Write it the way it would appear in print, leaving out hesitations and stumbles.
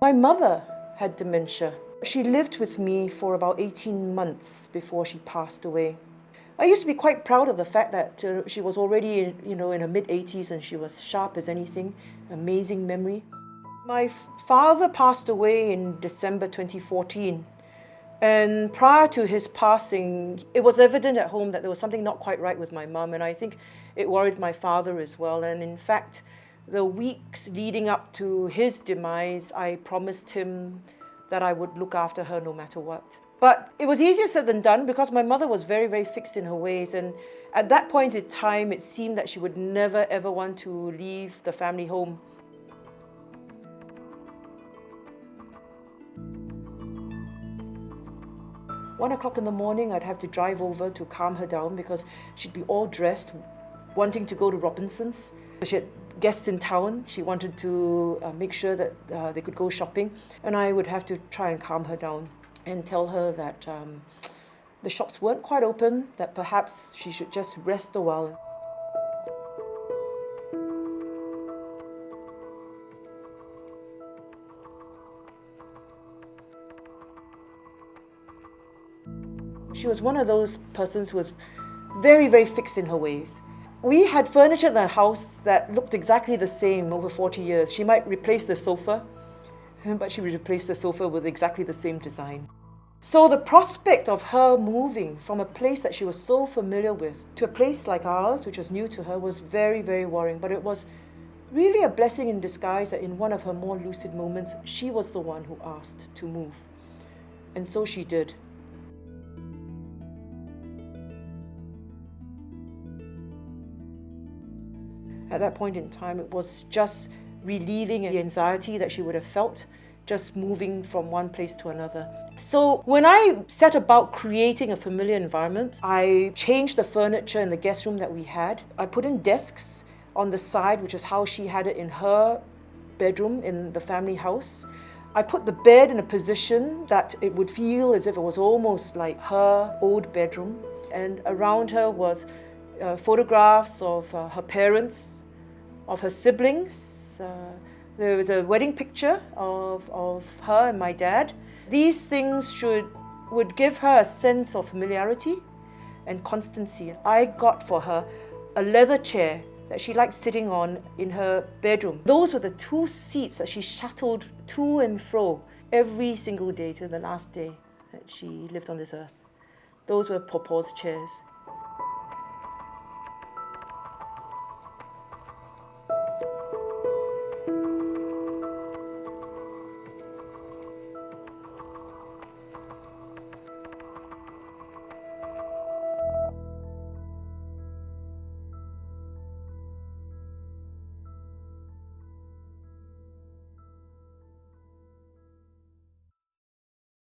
My mother had dementia. She lived with me for about 18 months before she passed away. I used to be quite proud of the fact that she was already, in her mid-80s and she was sharp as anything. Amazing memory. My father passed away in December 2014. And prior to his passing, it was evident at home that there was something not quite right with my mum, and I think it worried my father as well. And in fact, the weeks leading up to his demise, I promised him that I would look after her no matter what. But it was easier said than done because my mother was very, very fixed in her ways, and at that point in time, it seemed that she would never ever want to leave the family home. One o'clock in the morning, I'd have to drive over to calm her down because she'd be all dressed, wanting to go to Robinson's. She had guests in town. She wanted to make sure that they could go shopping. And I would have to try and calm her down and tell her that the shops weren't quite open, that perhaps she should just rest a while. She was one of those persons who was very, very fixed in her ways. We had furniture in the house that looked exactly the same over 40 years. She might replace the sofa, but she would replace the sofa with exactly the same design. So the prospect of her moving from a place that she was so familiar with to a place like ours, which was new to her, was very, very worrying. But it was really a blessing in disguise that in one of her more lucid moments, she was the one who asked to move. And so she did. At that point in time, it was just relieving the anxiety that she would have felt just moving from one place to another. So when I set about creating a familiar environment, I changed the furniture in the guest room that we had. I put in desks on the side, which is how she had it in her bedroom in the family house. I put the bed in a position that it would feel as if it was almost like her old bedroom. And around her was photographs of her parents, of her siblings. There was a wedding picture of her and my dad. These things would give her a sense of familiarity and constancy. I got for her a leather chair that she liked sitting on in her bedroom. Those were the two seats that she shuttled to and fro every single day till the last day that she lived on this earth. Those were Papa's chairs.